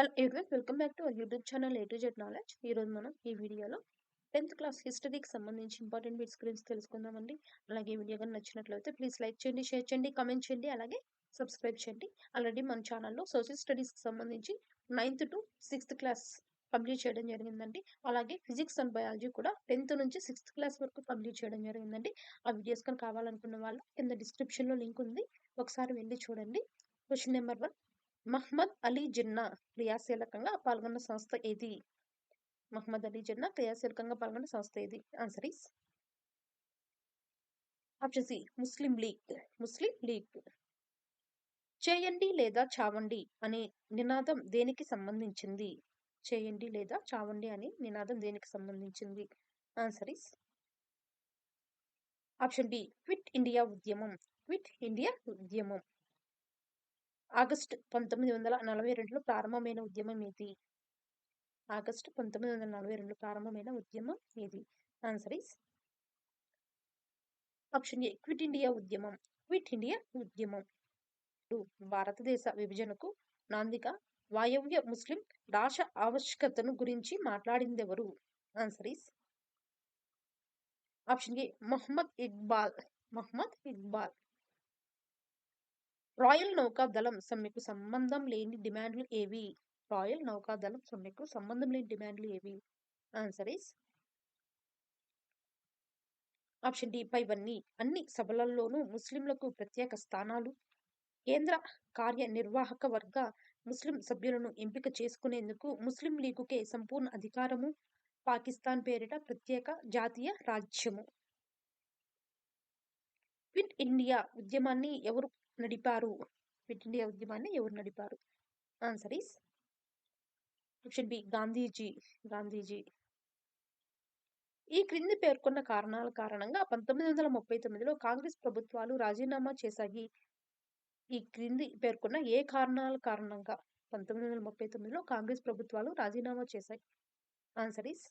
Hello everyone, welcome back to our YouTube channel A to Z knowledge. ఈరోజు మనం ఈ వీడియోలో 10th క్లాస్ హిస్టరీకి సంబంధించి ఇంపార్టెంట్ బిట్స్ గురించి తెలుసుకుందామండి. అలాగే వీడియో కానీ నచ్చినట్లయితే ప్లీజ్ లైక్ చేయండి, షేర్ చేయండి, కామెంట్ చేయండి, అలాగే సబ్స్క్రైబ్ చేయండి. ఆల్రెడీ మన ఛానల్లో సోషల్ స్టడీస్కి సంబంధించి 9th to 6th class complete చేయడం జరిగిందండి. అలాగే ఫిజిక్స్ అండ్ బయాలజీ కూడా 10th నుంచి 6th క్లాస్ వరకు కంప్లీట్ చేయడం జరిగిందండి. ఆ వీడియోస్ కానీ కావాలనుకున్న వాళ్ళు కింద డిస్క్రిప్షన్లో లింక్ ఉంది, ఒకసారి వెళ్ళి చూడండి. క్వశ్చన్ నెంబర్ 1, మహ్మద్ అలీ జిన్నా క్రియాశీలకంగా పాల్గొన్న సంస్థ ఏది? మహ్మద్ అలీ జిన్నా క్రియాశీలకంగా పాల్గొన్న సంస్థ ఏది? Answer is option C, Muslim League. Muslim League. చేయండి లేదా చావండి అనే నినాదం దేనికి సంబంధించింది? చేయండి లేదా చావండి అనే నినాదం దేనికి సంబంధించింది? Answer is option B, quit India ఉద్యమం. క్విట్ ఇండియా ఉద్యమం. ఆగస్టు 1942లో ప్రారంభమైన ఉద్యమం ఏది? ఆగస్టు 1942 ప్రారంభమైన ఉద్యమం ఏది? Answer is option A, quit India ఉద్యమం. క్విట్ ఇండియా ఉద్యమం. భారతదేశ విభజనకు నాందిగా వాయవ్య ముస్లిం రాష్ట్ర ఆవశ్యకతను గురించి మాట్లాడిందెవరు? Answer is option A, Mohammad Iqbal. Mohammad Iqbal. Royal నౌకాదళం సమ్మెకు సంబంధం లేని డిమాండ్లు ఏవి? రాయల్ నౌకాదళం సమ్మెకు సంబంధం లేని డిమాండ్లు ఏవి? ఆన్సర్ ఈస్ ఆప్షన్ డి, పైవన్నీ. అన్ని సభలలోనూ ముస్లింలకు ప్రత్యేక స్థానాలు, కేంద్ర కార్యనిర్వాహక వర్గ ముస్లిం సభ్యులను ఎంపిక చేసుకునేందుకు ముస్లిం లీగుకే సంపూర్ణ అధికారము, పాకిస్తాన్ పేరిట ప్రత్యేక జాతీయ రాజ్యము. క్విట్ ఇండియా ఉద్యమాన్ని ఎవరు నడిపారు? క్విట్ ఇండియా ఉద్యమాన్ని ఎవరు నడిపారు? Answer is option B, Gandhiji. Gandhiji. ఈ క్రింది పేర్కొన్న కారణాల కారణంగా 1939లో కాంగ్రెస్ ప్రభుత్వాలు రాజీనామా చేశాయి. ఈ క్రింది పేర్కొన్న ఏ కారణాల కారణంగా 1939లో కాంగ్రెస్ ప్రభుత్వాలు రాజీనామా చేశాయి? Answer is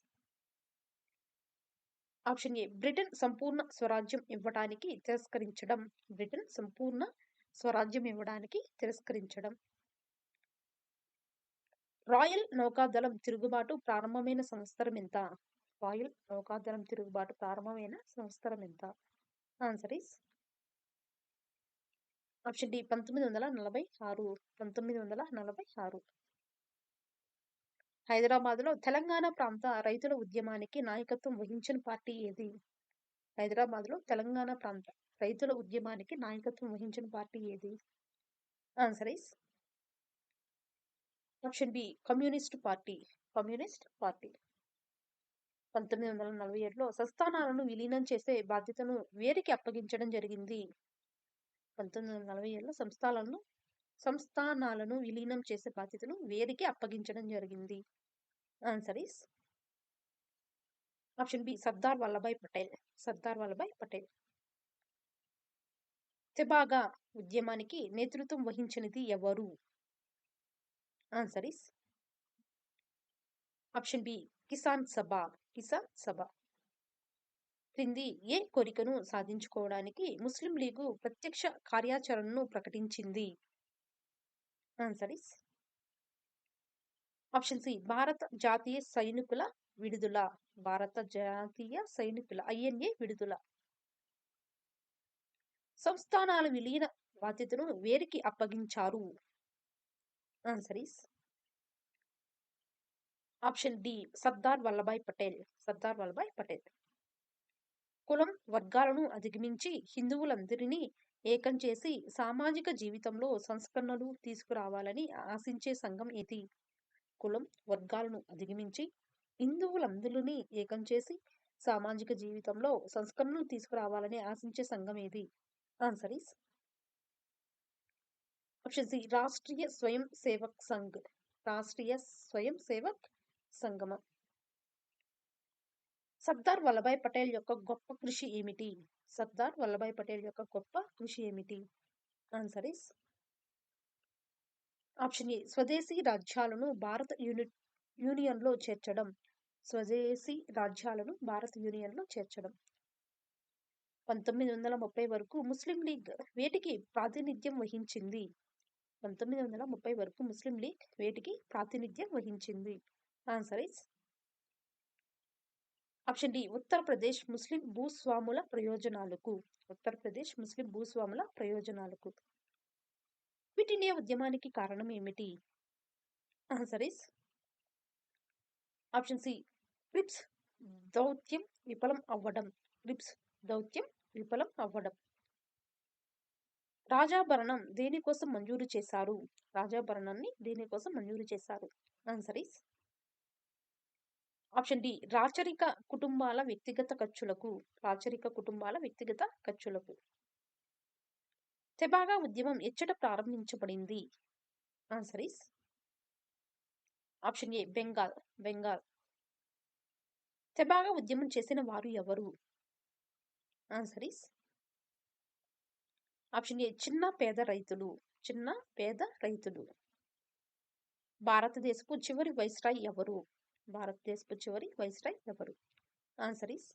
option A, Britain సంపూర్ణ స్వరాజ్యం ఇవ్వడానికి తిరస్కరించడం. బ్రిటన్ సంపూర్ణ స్వరాజ్యం ఇవ్వడానికి తిరస్కరించడం. రాయల్ నౌకాదళం తిరుగుబాటు ప్రారంభమైన సంవత్సరం ఎంత? రాయల్ నౌకాదళం తిరుగుబాటు ప్రారంభమైన సంవత్సరం ఎంత? Answer is option D, 1946. 1946. హైదరాబాద్లో తెలంగాణ ప్రాంత రైతుల ఉద్యమానికి నాయకత్వం వహించిన పార్టీ ఏది? హైదరాబాద్లో తెలంగాణ ప్రాంత రైతుల ఉద్యమానికి నాయకత్వం వహించిన పార్టీ ఏది? Answer is option B, communist party. Communist party. 1947లో సంస్థానాలను విలీనం చేసే బాధ్యతను వేరికి అప్పగించడం జరిగింది? 1947లో సంస్థానాలను విలీనం చేసే బాధ్యతను వేరికి అప్పగించడం జరిగింది? Answer is option B, Sardar Vallabhbhai Patel. Sardar Vallabhbhai Patel. Tebhaga ఉద్యమానికి నేతృత్వం వహించినది ఎవరు? Answer is option B, Kisan Sabha. Kisan సభ. క్రింది ఏ కోరికను సాధించుకోవడానికి ముస్లిం లీగు ప్రత్యక్ష కార్యాచరణను ప్రకటించింది? ఆన్సర్ ఈస్ ఆప్షన్ సి, భారత జాతీయ సైనికుల విడుదల. భారత జాతీయ సైనికుల INA విడుదల. సంస్థానాల విలీన బాధ్యతను వేరికి అప్పగించారు? Answer is option D, Sardar Vallabhbhai Patel. Sardar Vallabhbhai Patel. కులం వర్గాలను అధిగమించి హిందువులందరినీ ఏకం చేసి సామాజిక జీవితంలో సంస్కరణలు తీసుకురావాలని ఆశించే సంఘం ఏది? కులం వర్గాలను అధిగమించి హిందువులందరినీ ఏకం చేసి సామాజిక జీవితంలో సంస్కరణలు తీసుకురావాలని ఆశించే సంఘం ఏది? Answer is option C, Rashtriya Swayamsevak Sangh. Rashtriya స్వయం సేవక్ సంఘం. సర్దార్ వల్లభాయ్ పటేల్ యొక్క గొప్ప కృషి ఏమిటి? సర్దార్ వల్లభాయ్ పటేల్ యొక్క గొప్ప కృషి ఏమిటి? ఆన్సర్ ఈస్ ఆప్షన్ ఏ, స్వదేశీ రాజ్యాలను భారత యూనియన్లో చేర్చడం. స్వదేశీ రాజ్యాలను భారత యూనియన్లో చేర్చడం. 1930 వరకు ముస్లిం లీగ్ వేటికి ప్రాతినిధ్యం వహించింది? 1930 వరకు ముస్లిం లీగ్ వేటికి ప్రాతినిధ్యం వహించింది? Answer is option D Uttar Pradesh Muslim భూస్వాముల ప్రయోజనాలకు. ఉత్తరప్రదేశ్ ముస్లిం భూస్వాముల ప్రయోజనాలకు. క్విట్ ఇండియా ఉద్యమానికి కారణం ఏమిటి? Answer is option C Cripps దౌత్యం విఫలం అవ్వడం. క్రిప్స్ దౌత్యం విఫలం అవ్వడం. రాజాభరణం దేనికోసం మంజూరు చేశారు? రాజాభరణాన్ని దేనికోసం మంజూరు చేశారు? ఆన్సర్ ఇస్ ఆప్షన్ డి రాచరిక కుటుంబాల వ్యక్తిగత ఖర్చులకు. రాచరిక కుటుంబాల వ్యక్తిగత ఖర్చులకు. తెబాగా ఉద్యమం ఎచ్చట ప్రారంభించబడింది? Answer is option A Bengal. Bengal. Tebhaga ఉద్యమం చేసిన వారు ఎవరు? ఆన్సర్ ఇస్ ఆప్షన్ ఏ చిన్న పేద రైతులు. చిన్న పేద రైతులు. భారతదేశపు చివరి వైస్రాయ్ ఎవరు? భారతదేశపు చివరి వైస్రాయ్ ఎవరు? Answer is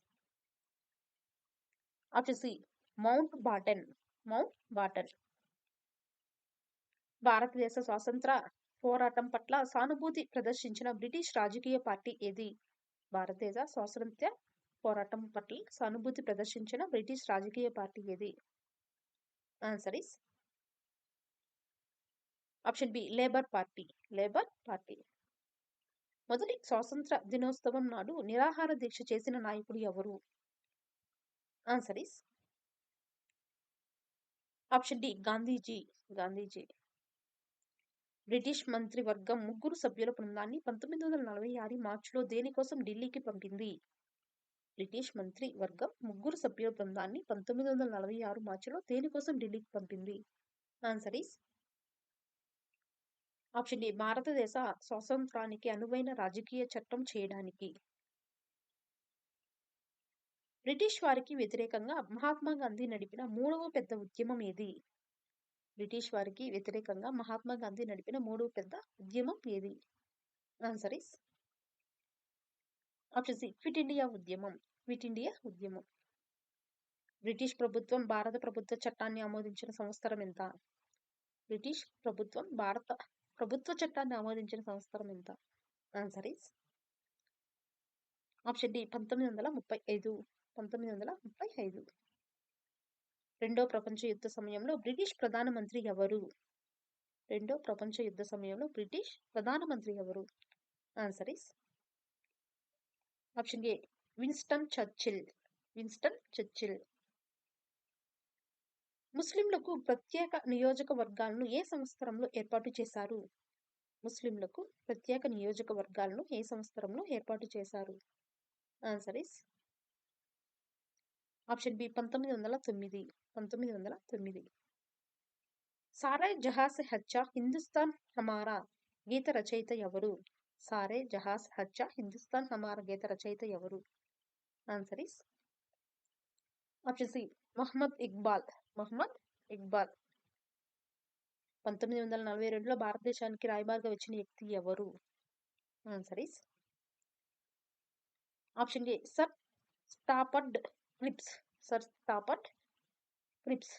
option C Mountbatten. Mountbatten. భారతదేశ స్వాతంత్ర పోరాటం పట్ల సానుభూతి ప్రదర్శించిన బ్రిటిష్ రాజకీయ పార్టీ ఏది? భారతదేశ స్వాతంత్ర్య పోరాటం పట్ల సానుభూతి ప్రదర్శించిన బ్రిటిష్ రాజకీయ పార్టీ ఏది? Answer is option B Labour party. Labour party. మొదటి స్వాతంత్ర దినోత్సవం నాడు నిరాహార దీక్ష చేసిన నాయకుడు ఎవరు? Answer is option D Gandhiji. Gandhiji. British మంత్రివర్గం ముగ్గురు సభ్యుల బృందాన్ని 1946 మార్చిలో దేనికోసం ఢిల్లీకి పంపింది? బ్రిటిష్ మంత్రివర్గం ముగ్గురు సభ్యుల బృందాన్ని 1946 మార్చిలో దేనికోసం ఢిల్లీకి పంపింది? ఆన్సర్ ఇస్ ఆప్షన్ డి భారతదేశ స్వాతంత్రానికి అనువైన రాజకీయ చట్టం చేయడానికి. బ్రిటిష్ వారికి వ్యతిరేకంగా మహాత్మా గాంధీ నడిపిన మూడవ పెద్ద ఉద్యమం ఏది? బ్రిటిష్ వారికి వ్యతిరేకంగా మహాత్మా గాంధీ నడిపిన మూడవ పెద్ద ఉద్యమం ఏది? Answer is option C quit India ఉద్యమం. క్విట్ ఇండియా ఉద్యమం. బ్రిటిష్ ప్రభుత్వం భారత ప్రభుత్వ చట్టాన్ని ఆమోదించిన సంవత్సరం ఎంత? బ్రిటిష్ ప్రభుత్వం భారత ప్రభుత్వ చట్టాన్ని ఆమోదించిన సంవత్సరం ఎంత? Answer is option D 1935. 1935. రెండో ప్రపంచ యుద్ధ సమయంలో బ్రిటిష్ ప్రధానమంత్రి ఎవరు? రెండో ప్రపంచ యుద్ధ సమయంలో బ్రిటిష్ ప్రధానమంత్రి ఎవరు? Answer is option A Winston Churchill. Winston Churchill. ముస్లింలకు ప్రత్యేక నియోజకవర్గాలను ఏ సంవత్సరంలో ఏర్పాటు చేశారు? ముస్లింలకు ప్రత్యేక నియోజకవర్గాలను ఏ సంవత్సరంలో ఏర్పాటు చేశారు? Answer is option B 1909. 1909. సారే జహాస్ హచ్చా హిందుస్థాన్ హమారా గీత రచయిత ఎవరు? సారే జహాస్ హచ్చా హిందుస్థాన్ హమారా గీత రచయిత ఎవరు? Answer is option C Mohammed Iqbal. Mohammed Iqbal. 1942లో భారతదేశానికి రాయబారిగా వచ్చిన వ్యక్తి ఎవరు? Answer is option A sir Stafford Cripps. Sir Stafford Cripps.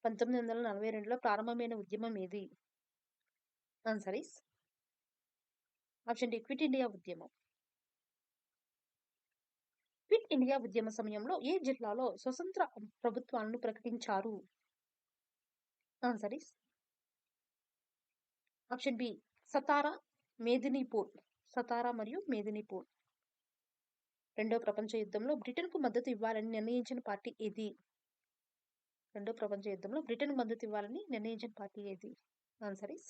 1942లో ప్రారంభమైన ఉద్యమం ఏది? ఆన్సర్ ఇస్ ఆప్షన్ డి క్విట్ ఇండియా ఉద్యమం. క్విట్ ఇండియా ఉద్యమ సమయంలో ఏ జిల్లాలో స్వతంత్ర ప్రభుత్వాలను ప్రకటించారు? Answer is option B Satara, Medinipur. Satara మరియు మేదినీపూర్. రెండో ప్రపంచ యుద్ధంలో బ్రిటన్కు మద్దతు ఇవ్వాలని నిర్ణయించిన పార్టీ ఏది? రెండో ప్రపంచ యుద్ధంలో బ్రిటన్ మద్దతు ఇవ్వాలని నిర్ణయించిన పార్టీ ఏది? ఆన్సర్ ఇస్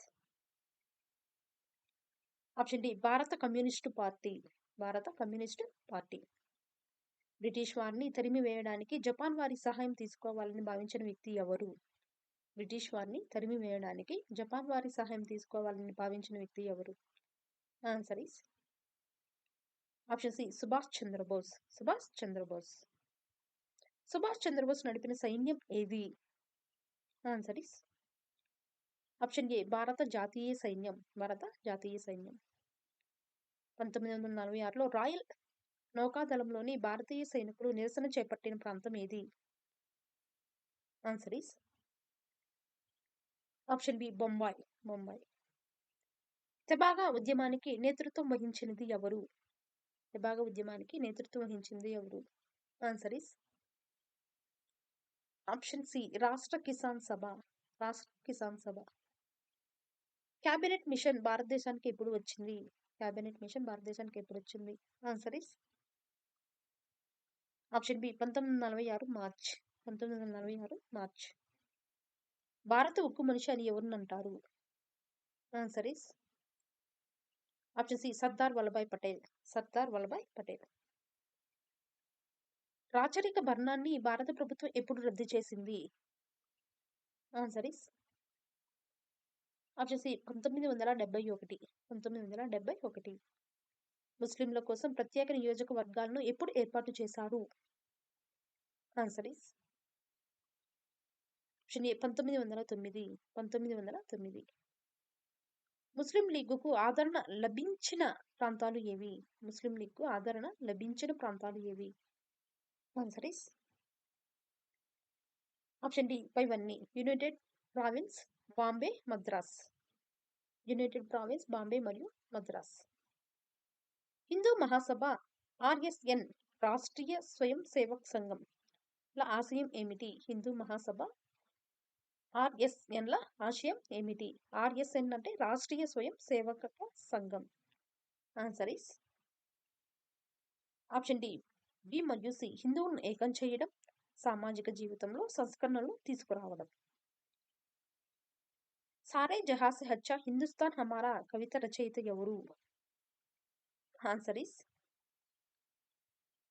ఆప్షన్ డి భారత కమ్యూనిస్టు పార్టీ. భారత కమ్యూనిస్టు పార్టీ. బ్రిటిష్ వారిని తరిమి వేయడానికి జపాన్ వారి సహాయం తీసుకోవాలని భావించిన వ్యక్తి ఎవరు? బ్రిటిష్ వారిని తరిమి వేయడానికి జపాన్ వారి సహాయం తీసుకోవాలని భావించిన వ్యక్తి ఎవరు? Answer is option C Subhash Chandrabose. Subhash Chandrabose. Subhash Chandrabose నడిపిన సైన్యం ఏది? ఆన్సర్ ఇస్ ఆప్షన్ ఏ భారత జాతీయ సైన్యం. భారత జాతీయ సైన్యం. 1946లో రాయల్ నౌకాదళంలోని భారతీయ సైనికులు నిరసన చేపట్టిన ప్రాంతం ఏది? Answer is option B Bombay. Bombay. Tebhaga ఉద్యమానికి నేతృత్వం వహించినది ఎవరు? తెబాగా ఉద్యమానికి నేతృత్వం వహించింది ఎవరు? ఆన్సర్ ఇస్ ఆప్షన్ సి రాష్ట్ర కిసాన్ సభ. రాష్ట్ర కిసాన్ సభ. క్యాబినెట్ మిషన్ భారతదేశానికి ఎప్పుడు వచ్చింది? క్యాబినెట్ మిషన్ భారతదేశానికి ఎప్పుడు వచ్చింది? Answer is option B 1946 March. 1946 March. భారత ఉక్కు మనిషి అని ఎవరిని అంటారు? Answer is option C Sardar Vallabhbhai Patel. Sardar Vallabhbhai Patel. రాచరిక భరణాన్ని భారత ప్రభుత్వం ఎప్పుడు రద్దు చేసింది? Answer is option C 1971. 1971. ముస్లింల కోసం ప్రత్యేక నియోజకవర్గాలను ఎప్పుడు ఏర్పాటు చేశారు? Answer is option A 1909. 1909. Muslim లీగ్కు ఆదరణ లభించిన ప్రాంతాలు ఏవి? ముస్లిం లీగ్కు ఆదరణ లభించిన ప్రాంతాలు ఏవి? ఆన్సర్ ఇస్ ఆప్షన్ డి పైవన్నీ. United province, Bombay, Madras. United province, Bombay మరియు మద్రాస్. హిందూ మహాసభ ఆర్ఎస్ఎన్ రాష్ట్రీయ స్వయం సేవక్ సంఘం ల ఆశయం ఏమిటి? హిందూ మహాసభ ఆర్ఎస్ఎన్ ల ఆశయం ఏమిటి? ఆర్ఎస్ఎన్ అంటే Rashtriya Swayam Sevak Sangh. Answer is option D B మరియు సి హిందువులను ఏకం చేయడం, సామాజిక జీవితంలో సంస్కరణలు తీసుకురావడం. సారే జహాं से अच्छा హిందుస్థాన్ హమారా కవిత రచయిత ఎవరు? Answer is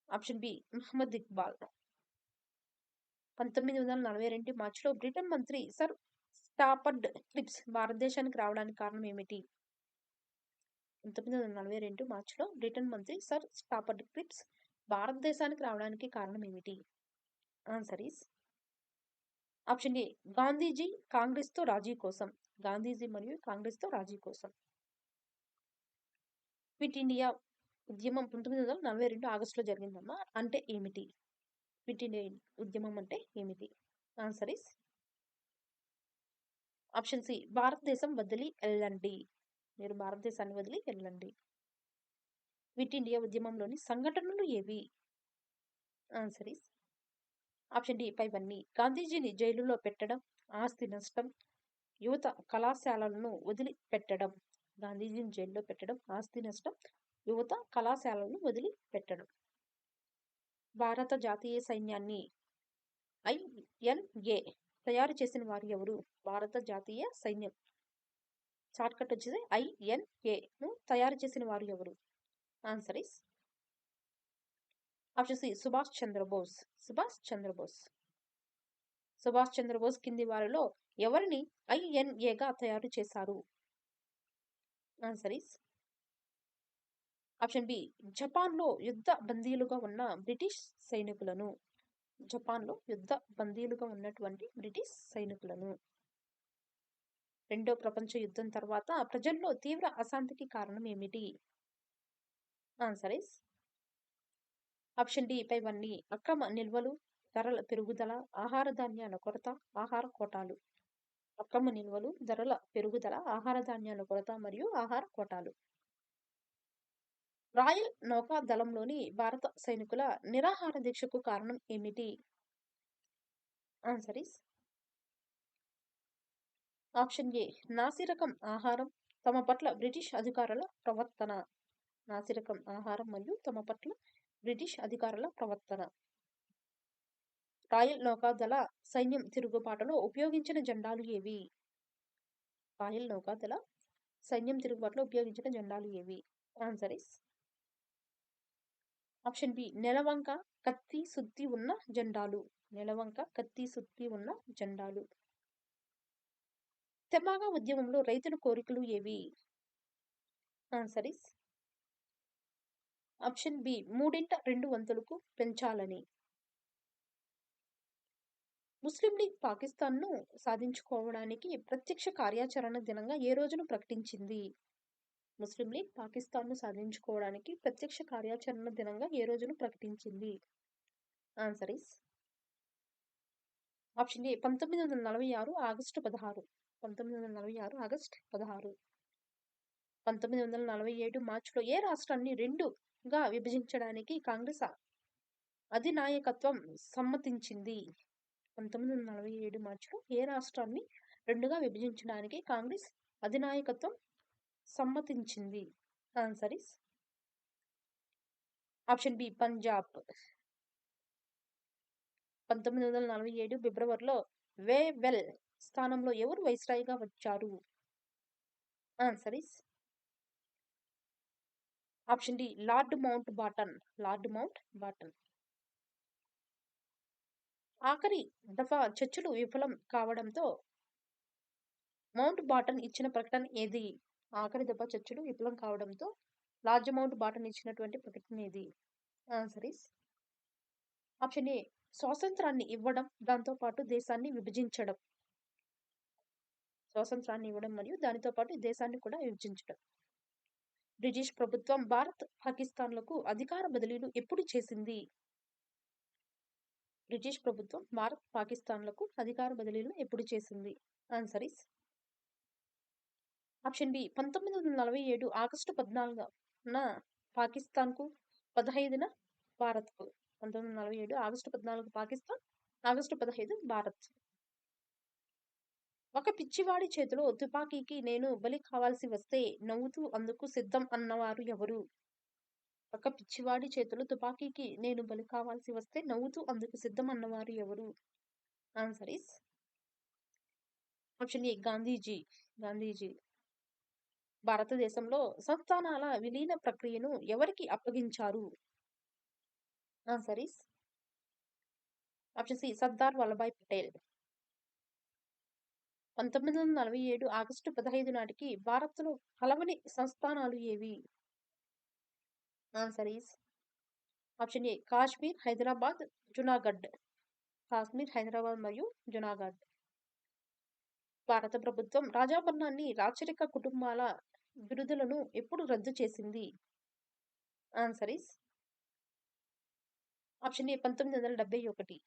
option B Mohammed Iqbal. 1942 మార్చిలో బ్రిటన్ మంత్రి సర్ స్టాఫర్డ్ క్రిప్స్ భారతదేశానికి రావడానికి కారణం ఏమిటి? 1942 మార్చిలో బ్రిటన్ మంత్రి సర్ స్టాఫర్డ్ క్రిప్స్ భారతదేశానికి రావడానికి కారణం ఏమిటి? Answer is option A Gandhiji కాంగ్రెస్తో రాజీ కోసం. గాంధీజీ మరియు కాంగ్రెస్తో రాజీ కోసం. క్విట్ ఇండియా ఉద్యమం 1942 ఆగస్టులో జరిగిందమ్మా. అంటే ఏమిటి? క్విట్ ఇండియా ఉద్యమం అంటే ఏమిటి? ఆన్సర్ ఇస్ ఆప్షన్ సి భారతదేశం వదిలి వెళ్ళండి. మీరు భారతదేశాన్ని వదిలి వెళ్ళండి. క్విట్ ఇండియా ఉద్యమంలోని సంఘటనలు ఏవి? ఆన్సర్ ఇస్ ఆప్షన్ డి పైవన్నీ. గాంధీజీని జైలులో పెట్టడం, ఆస్తి నష్టం, యువత కళాశాలలను వదిలిపెట్టడం. గాంధీజీని జైల్లో పెట్టడం, ఆస్తి నష్టం, యువత కళాశాలను వదిలిపెట్టడం. భారత జాతీయ సైన్యాన్ని INA తయారు చేసిన వారు ఎవరు? భారత జాతీయ సైన్యం షార్ట్కట్ వచ్చేసి INA ను తయారు చేసిన వారు ఎవరు? Answer is option C Subhash Chandrabose. Subhash Chandrabose. Subhash Chandrabose కింది వారిలో ఎవరిని INAగా తయారు చేశారు? ఆన్సర్ ఇస్ ఆప్షన్ బి జపాన్లో యుద్ధ బందీలుగా ఉన్న బ్రిటిష్ సైనికులను. జపాన్లో యుద్ధ బందీలుగా ఉన్నటువంటి బ్రిటిష్ సైనికులను. రెండో ప్రపంచ యుద్ధం తర్వాత ప్రజల్లో తీవ్ర అశాంతికి కారణం ఏమిటి? ఆన్సర్ ఇస్ ఆప్షన్ డి పైవన్నీ. అక్రమ నిల్వలు, ధరల పెరుగుదల, ఆహార ధాన్యాల కొరత, ఆహార కోటాలు. అక్రమ నిల్వలు, ధరల పెరుగుదల, ఆహార ధాన్యాల కొరత మరియు ఆహార కోటాలు. రాయల్ నౌకా దళంలోని భారత సైనికుల నిరాహార దీక్షకు కారణం ఏమిటి? ఆన్సర్ ఇస్ ఆప్షన్ ఏ నాసిరకం ఆహారం, తమ పట్ల బ్రిటిష్ అధికారుల ప్రవర్తన. నాసిరకం ఆహారం మరియు తమ పట్ల బ్రిటిష్ అధికారుల ప్రవర్తన. రాయల్ నౌకాదళ సైన్యం తిరుగుబాటులో ఉపయోగించిన జెండాలు ఏవి? రాయల్ నౌకాదళ సైన్యం తిరుగుబాటులో ఉపయోగించిన జెండాలు ఏవి? ఆన్సర్ ఇస్ ఆప్షన్ బి నెలవంక, కత్తి, సుత్తి ఉన్న జెండాలు. నెలవంక, కత్తి, సుత్తి ఉన్న జెండాలు. తెబాగా ఉద్యమంలో రైతుల కోరికలు ఏవి? ఆన్సర్ ఇస్ ఆప్షన్ బి 2 వంతులకు పెంచాలని. ముస్లిం లీగ్ పాకిస్తాన్ను సాధించుకోవడానికి ప్రత్యక్ష కార్యాచరణ దినంగా ఏ రోజును ప్రకటించింది? ముస్లిం లీగ్ పాకిస్తాన్ను సాధించుకోవడానికి ప్రత్యక్ష కార్యాచరణ దినంగా ఏ రోజును ప్రకటించింది? Answer is option A 1946 August 16. 1946 August 16. 1947 మార్చిలో ఏ రాష్ట్రాన్ని 2గా విభజించడానికి కాంగ్రెస్ అధినాయకత్వం సమ్మతించింది? 1947 మార్చిలో ఏ రాష్ట్రాన్ని 2గా విభజించడానికి కాంగ్రెస్ అధినాయకత్వం సమ్మతించింది? Answer is option B Punjab. 1947 ఫిబ్రవరిలో వేవెల్ స్థానంలో ఎవరు వైస్రాయ్గా వచ్చారు? Answer is option D Lord Mountbatten. Lord Mountbatten. ఆఖరి దఫా చర్చలు విఫలం కావడంతో మౌంట్ బాటన్ ఇచ్చిన ప్రకటన ఏది? ఆఖరి దఫా చర్చలు విఫలం కావడంతో లార్డ్ మౌంట్ బాటన్ ఇచ్చినటువంటి ప్రకటన ఏది? ఆన్సర్ ఇస్ ఆప్షన్ ఏ స్వాతంత్రాన్ని ఇవ్వడం, దాంతో పాటు దేశాన్ని విభజించడం. స్వాతంత్రాన్ని ఇవ్వడం మరియు దానితో పాటు దేశాన్ని కూడా విభజించడం. బ్రిటిష్ ప్రభుత్వం భారత్ పాకిస్తాన్లకు అధికార బదిలీలు ఎప్పుడు చేసింది? బ్రిటిష్ ప్రభుత్వం భారత్ పాకిస్తాన్లకు అధికార బదిలీలు ఎప్పుడు చేసింది? Answer is option B 1947 August 14న పాకిస్తాన్కు, 15న భారత్కు. 1947 ఆగస్టు 14 పాకిస్తాన్, ఆగస్టు 15 భారత్. ఒక పిచ్చివాడి చేతిలో తుపాకీకి నేను బలి కావాల్సి వస్తే నవ్వుతూ అందుకు సిద్ధం అన్నవారు ఎవరు? ఒక పిచ్చివాడి చేతిలో తుపాకీకి నేను బలి కావాల్సి వస్తే నవ్వుతూ అందుకు సిద్ధం అన్నవారు ఎవరు? Answer is option A Gandhiji. Gandhiji. భారతదేశంలో సంస్థానాల విలీన ప్రక్రియను ఎవరికి అప్పగించారు? Answer is option C Sardar Vallabhbhai Patel. 1947 August 15 నాటికి భారత్లో కలవని సంస్థానాలు ఏవి? Answer is option A Kashmir, Hyderabad, Junagadh. Kashmir, Hyderabad మరియు జునాగఢ్. భారత ప్రభుత్వం రాజాభరణాన్ని రాచరిక కుటుంబాల బిరుదులను ఎప్పుడు రద్దు చేసింది? Answer is option A 1971.